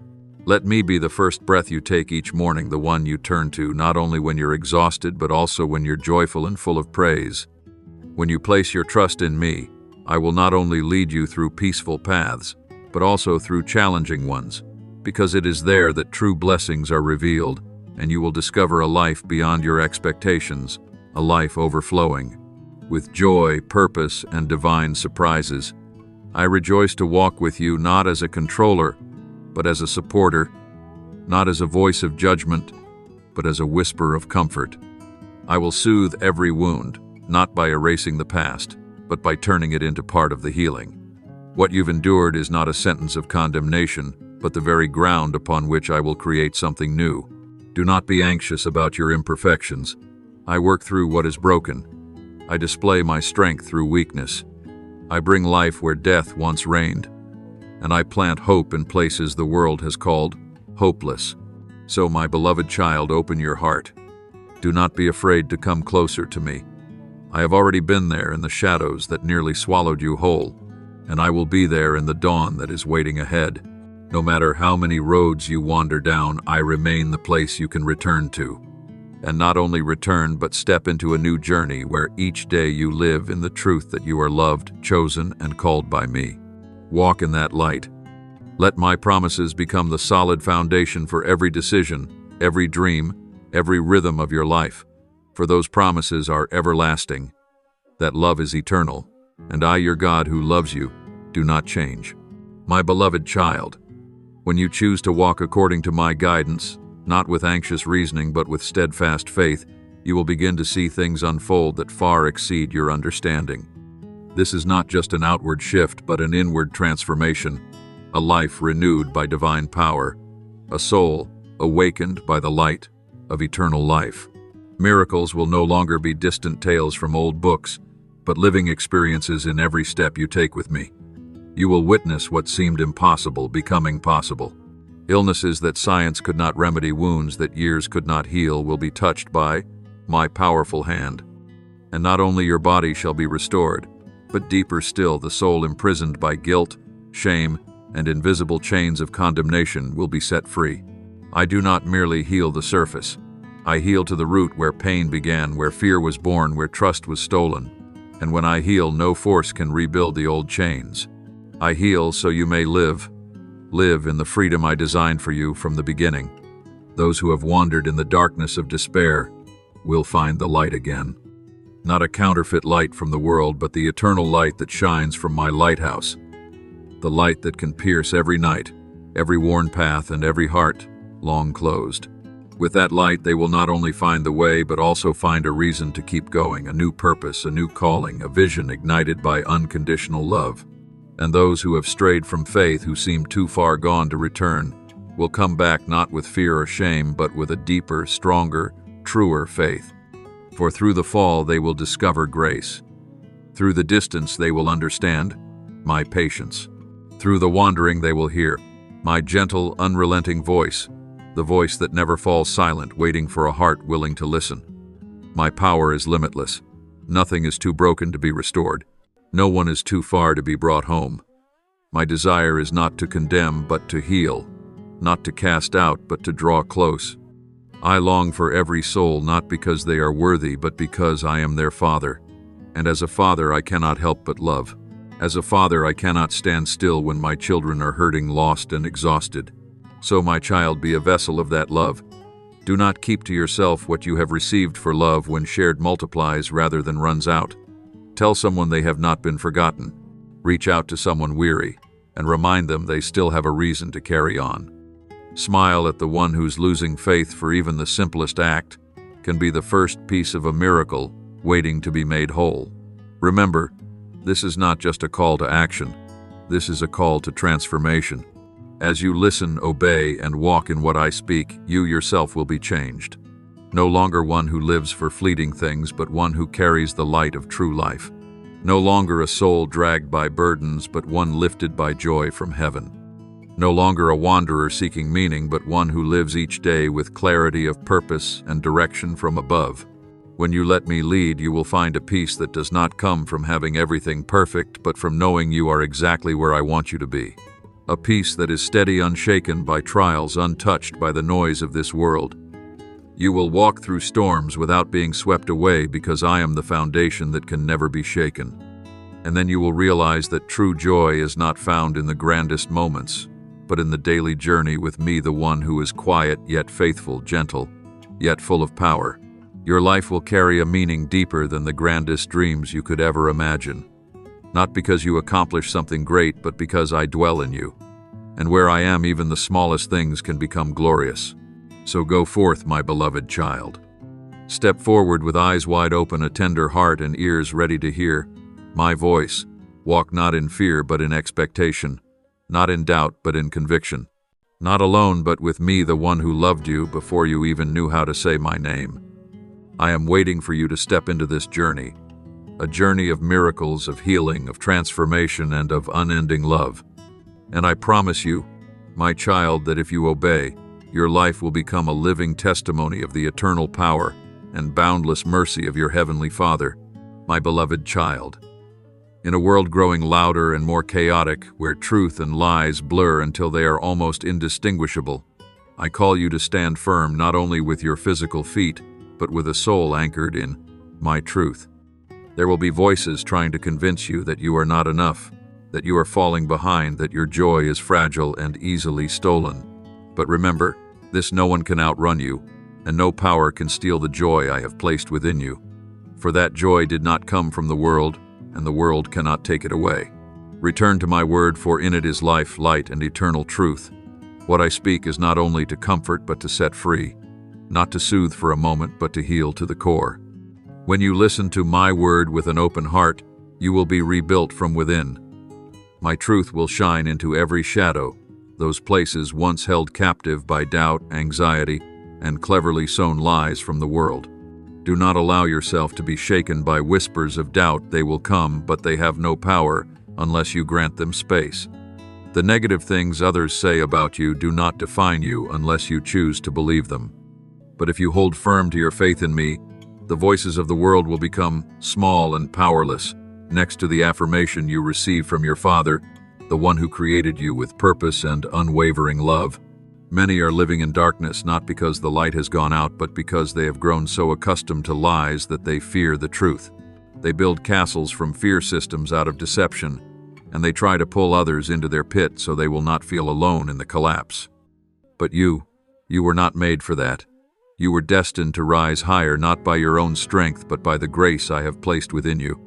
Let me be the first breath you take each morning, the one you turn to, not only when you're exhausted, but also when you're joyful and full of praise. When you place your trust in me, I will not only lead you through peaceful paths, but also through challenging ones, because it is there that true blessings are revealed, and you will discover a life beyond your expectations, a life overflowing with joy, purpose, and divine surprises. I rejoice to walk with you not as a controller, but as a supporter, not as a voice of judgment, but as a whisper of comfort. I will soothe every wound, not by erasing the past, but by turning it into part of the healing. What you've endured is not a sentence of condemnation, but the very ground upon which I will create something new. Do not be anxious about your imperfections. I work through what is broken. I display my strength through weakness. I bring life where death once reigned, and I plant hope in places the world has called hopeless. So, my beloved child, open your heart. Do not be afraid to come closer to me. I have already been there in the shadows that nearly swallowed you whole, and I will be there in the dawn that is waiting ahead. No matter how many roads you wander down, I remain the place you can return to. And not only return, but step into a new journey where each day you live in the truth that you are loved, chosen, and called by me. Walk in that light. Let my promises become the solid foundation for every decision, every dream, every rhythm of your life. For those promises are everlasting. That love is eternal, and I, your God who loves you, do not change. My beloved child, when you choose to walk according to my guidance, not with anxious reasoning but with steadfast faith, you will begin to see things unfold that far exceed your understanding. This is not just an outward shift, but an inward transformation, a life renewed by divine power, a soul awakened by the light of eternal life. Miracles will no longer be distant tales from old books, but living experiences in every step you take with me. You will witness what seemed impossible becoming possible. Illnesses that science could not remedy, wounds that years could not heal, will be touched by my powerful hand. And not only your body shall be restored, but deeper still, the soul imprisoned by guilt, shame, and invisible chains of condemnation will be set free. I do not merely heal the surface. I heal to the root, where pain began, where fear was born, where trust was stolen. And when I heal, no force can rebuild the old chains. I heal so you may live in the freedom I designed for you from the beginning. Those who have wandered in the darkness of despair will find the light again. Not a counterfeit light from the world, but the eternal light that shines from my lighthouse. The light that can pierce every night, every worn path, and every heart long closed. With that light, they will not only find the way, but also find a reason to keep going, a new purpose, a new calling, a vision ignited by unconditional love. And those who have strayed from faith, who seem too far gone to return, will come back not with fear or shame, but with a deeper, stronger, truer faith. For through the fall they will discover grace. Through the distance they will understand my patience. Through the wandering they will hear my gentle, unrelenting voice, the voice that never falls silent, waiting for a heart willing to listen. My power is limitless. Nothing is too broken to be restored. No one is too far to be brought home. My desire is not to condemn, but to heal, not to cast out, but to draw close. I long for every soul, not because they are worthy, but because I am their Father. And as a father, I cannot help but love. As a father, I cannot stand still when my children are hurting, lost, and exhausted. So, my child, be a vessel of that love. Do not keep to yourself what you have received, for love, when shared, multiplies rather than runs out. Tell someone they have not been forgotten. Reach out to someone weary and remind them they still have a reason to carry on. Smile at the one who's losing faith, for even the simplest act can be the first piece of a miracle waiting to be made whole. Remember, this is not just a call to action. This is a call to transformation. As you listen, obey, and walk in what I speak, you yourself will be changed. No longer one who lives for fleeting things, but one who carries the light of true life. No longer a soul dragged by burdens, but one lifted by joy from heaven. No longer a wanderer seeking meaning, but one who lives each day with clarity of purpose and direction from above. When you let me lead, you will find a peace that does not come from having everything perfect, but from knowing you are exactly where I want you to be. A peace that is steady, unshaken by trials, untouched by the noise of this world. You will walk through storms without being swept away, because I am the foundation that can never be shaken. And then you will realize that true joy is not found in the grandest moments, but in the daily journey with me, the one who is quiet yet faithful, gentle yet full of power. Your life will carry a meaning deeper than the grandest dreams you could ever imagine. Not because you accomplish something great, but because I dwell in you. And where I am, even the smallest things can become glorious. So go forth, my beloved child. Step forward with eyes wide open, a tender heart, and ears ready to hear my voice. Walk not in fear, but in expectation. Not in doubt, but in conviction. Not alone, but with me, the one who loved you before you even knew how to say my name. I am waiting for you to step into this journey. A journey of miracles, of healing, of transformation, and of unending love. And I promise you, my child, that if you obey, your life will become a living testimony of the eternal power and boundless mercy of your Heavenly Father, my beloved child. In a world growing louder and more chaotic, where truth and lies blur until they are almost indistinguishable, I call you to stand firm not only with your physical feet, but with a soul anchored in my truth. There will be voices trying to convince you that you are not enough, that you are falling behind, that your joy is fragile and easily stolen. But remember, no one can outrun you, and no power can steal the joy I have placed within you. For that joy did not come from the world, and the world cannot take it away. Return to my word, for in it is life, light, and eternal truth. What I speak is not only to comfort, but to set free, not to soothe for a moment, but to heal to the core. When you listen to my word with an open heart, you will be rebuilt from within. My truth will shine into every shadow, those places once held captive by doubt, anxiety, and cleverly sown lies from the world. Do not allow yourself to be shaken by whispers of doubt. They will come, but they have no power unless you grant them space. The negative things others say about you do not define you unless you choose to believe them. But if you hold firm to your faith in me, the voices of the world will become small and powerless, next to the affirmation you receive from your Father, the one who created you with purpose and unwavering love. Many are living in darkness, not because the light has gone out, but because they have grown so accustomed to lies that they fear the truth. They build castles from fear systems out of deception, and they try to pull others into their pit so they will not feel alone in the collapse. But you were not made for that. You were destined to rise higher, not by your own strength, but by the grace I have placed within you.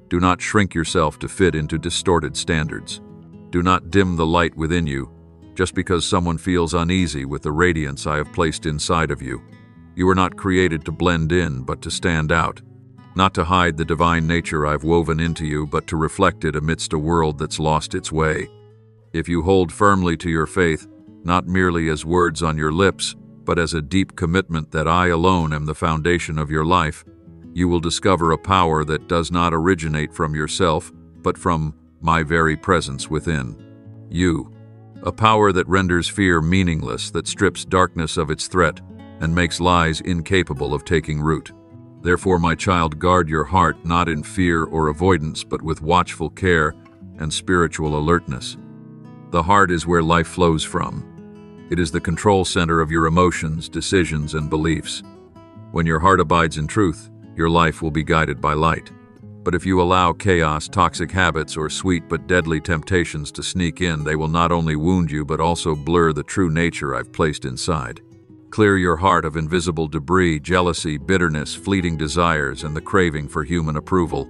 Do not shrink yourself to fit into distorted standards. Do not dim the light within you, just because someone feels uneasy with the radiance I have placed inside of you. You were not created to blend in, but to stand out. Not to hide the divine nature I've woven into you, but to reflect it amidst a world that's lost its way. If you hold firmly to your faith, not merely as words on your lips, but as a deep commitment that I alone am the foundation of your life, you will discover a power that does not originate from yourself, but from my very presence within you. A power that renders fear meaningless, that strips darkness of its threat, and makes lies incapable of taking root. Therefore, my child, guard your heart not in fear or avoidance, but with watchful care and spiritual alertness. The heart is where life flows from. It is the control center of your emotions, decisions, and beliefs. When your heart abides in truth, your life will be guided by light. But if you allow chaos, toxic habits, or sweet but deadly temptations to sneak in, they will not only wound you but also blur the true nature I've placed inside. Clear your heart of invisible debris, jealousy, bitterness, fleeting desires, and the craving for human approval.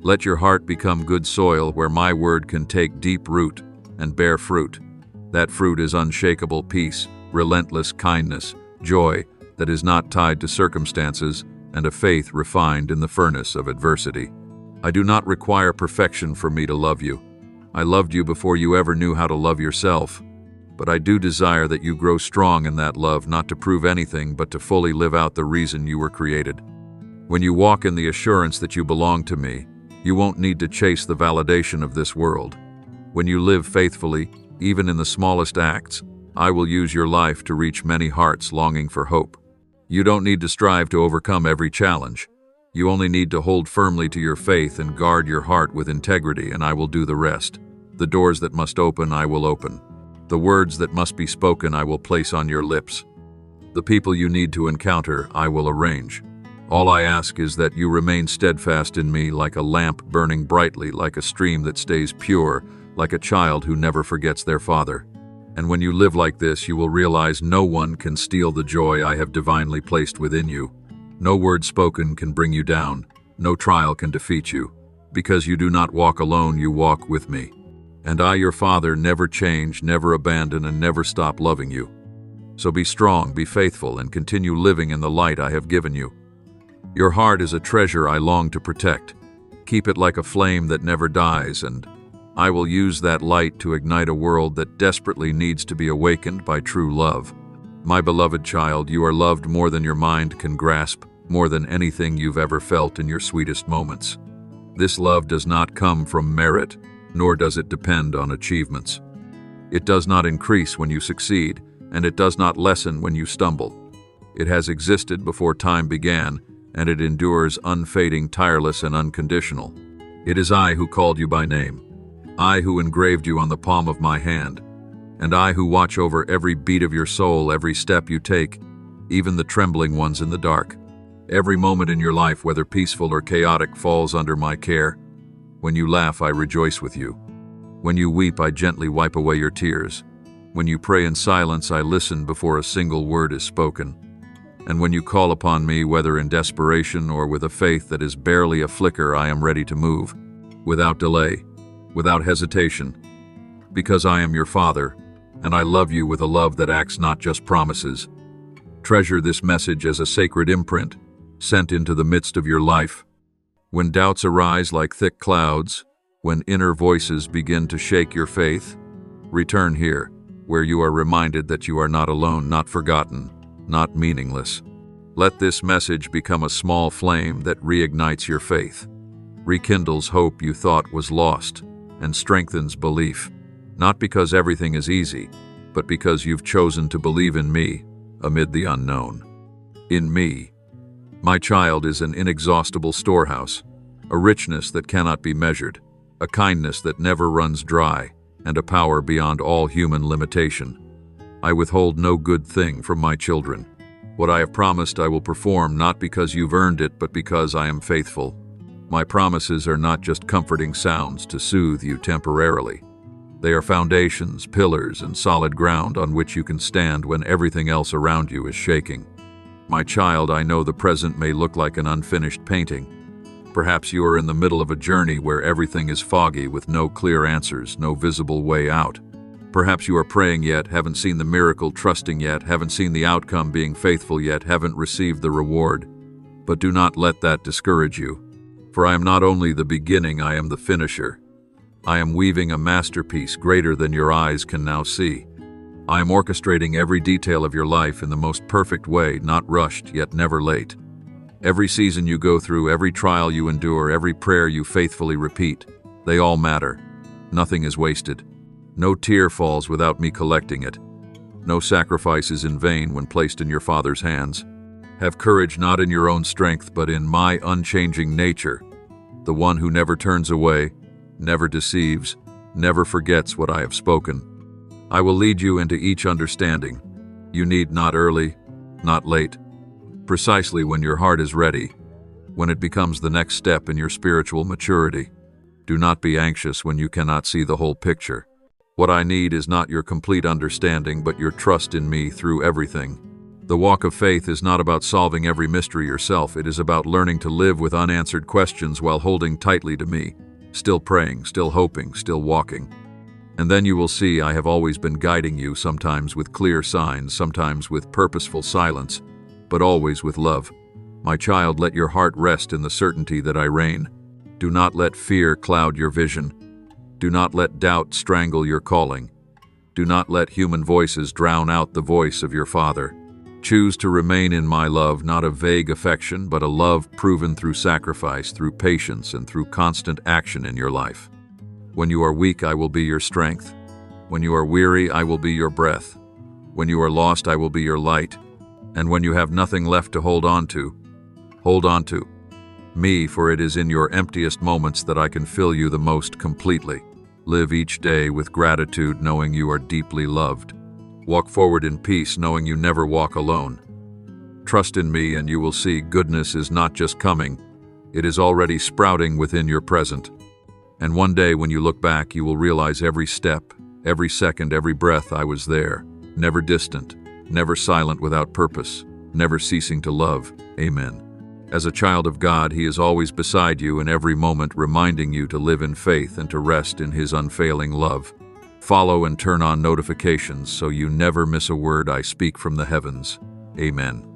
Let your heart become good soil where my word can take deep root and bear fruit. That fruit is unshakable peace, relentless kindness, joy that is not tied to circumstances, and a faith refined in the furnace of adversity. I do not require perfection for me to love you. I loved you before you ever knew how to love yourself. But I do desire that you grow strong in that love, not to prove anything, but to fully live out the reason you were created. When you walk in the assurance that you belong to me, you won't need to chase the validation of this world. When you live faithfully, even in the smallest acts, I will use your life to reach many hearts longing for hope. You don't need to strive to overcome every challenge. You only need to hold firmly to your faith and guard your heart with integrity, and I will do the rest. The doors that must open, I will open. The words that must be spoken, I will place on your lips. The people you need to encounter, I will arrange. All I ask is that you remain steadfast in me, like a lamp burning brightly, like a stream that stays pure, like a child who never forgets their father. And when you live like this, you will realize no one can steal the joy I have divinely placed within you. No word spoken can bring you down. No trial can defeat you. Because you do not walk alone, you walk with me. And I, your Father, never change, never abandon, and never stop loving you. So be strong, be faithful, and continue living in the light I have given you. Your heart is a treasure I long to protect. Keep it like a flame that never dies, and I will use that light to ignite a world that desperately needs to be awakened by true love. My beloved child, you are loved more than your mind can grasp, more than anything you've ever felt in your sweetest moments. This love does not come from merit, nor does it depend on achievements. It does not increase when you succeed, and it does not lessen when you stumble. It has existed before time began, and it endures unfading, tireless, and unconditional. It is I who called you by name, I who engraved you on the palm of my hand, and I who watch over every beat of your soul, every step you take, even the trembling ones in the dark. Every moment in your life, whether peaceful or chaotic, falls under my care. When you laugh, I rejoice with you. When you weep, I gently wipe away your tears. When you pray in silence, I listen before a single word is spoken. And when you call upon me, whether in desperation or with a faith that is barely a flicker, I am ready to move, without delay, without hesitation, because I am your Father, and I love you with a love that acts, not just promises. Treasure this message as a sacred imprint, sent into the midst of your life. When doubts arise like thick clouds, when inner voices begin to shake your faith, return here, where you are reminded that you are not alone, not forgotten, not meaningless. Let this message become a small flame that reignites your faith, rekindles hope you thought was lost, and strengthens belief, not because everything is easy, but because you've chosen to believe in me amid the unknown. In me, my child, is an inexhaustible storehouse, a richness that cannot be measured, a kindness that never runs dry, and a power beyond all human limitation. I withhold no good thing from my children. What I have promised I will perform, not because you've earned it, but because I am faithful. My promises are not just comforting sounds to soothe you temporarily. They are foundations, pillars, and solid ground on which you can stand when everything else around you is shaking. My child, I know the present may look like an unfinished painting. Perhaps you are in the middle of a journey where everything is foggy with no clear answers, no visible way out. Perhaps you are praying yet, haven't seen the miracle, trusting yet, haven't seen the outcome, being faithful yet, haven't received the reward. But do not let that discourage you. For I am not only the beginning, I am the finisher. I am weaving a masterpiece greater than your eyes can now see. I am orchestrating every detail of your life in the most perfect way, not rushed, yet never late. Every season you go through, every trial you endure, every prayer you faithfully repeat, they all matter. Nothing is wasted. No tear falls without me collecting it. No sacrifice is in vain when placed in your Father's hands. Have courage not in your own strength, but in my unchanging nature, the one who never turns away, never deceives, never forgets what I have spoken. I will lead you into each understanding. You need not early, not late. Precisely when your heart is ready, when it becomes the next step in your spiritual maturity. Do not be anxious when you cannot see the whole picture. What I need is not your complete understanding, but your trust in me through everything. The walk of faith is not about solving every mystery yourself. It is about learning to live with unanswered questions while holding tightly to me, still praying, still hoping, still walking. And then you will see I have always been guiding you, sometimes with clear signs, sometimes with purposeful silence, but always with love. My child, let your heart rest in the certainty that I reign. Do not let fear cloud your vision. Do not let doubt strangle your calling. Do not let human voices drown out the voice of your Father. Choose to remain in my love, not a vague affection, but a love proven through sacrifice, through patience, and through constant action in your life. When you are weak, I will be your strength. When you are weary, I will be your breath. When you are lost, I will be your light. And when you have nothing left to hold on to me, for it is in your emptiest moments that I can fill you the most completely. Live each day with gratitude, knowing you are deeply loved. Walk forward in peace, knowing you never walk alone. Trust in me, and you will see goodness is not just coming, it is already sprouting within your present. And one day when you look back, you will realize every step, Every second, every breath, I was there, never distant, never silent without purpose, never ceasing to love. Amen. As a child of God, He is always beside you in every moment, reminding you to live in faith and to rest in His unfailing love. Follow and turn on notifications so you never miss a word I speak from the heavens. Amen.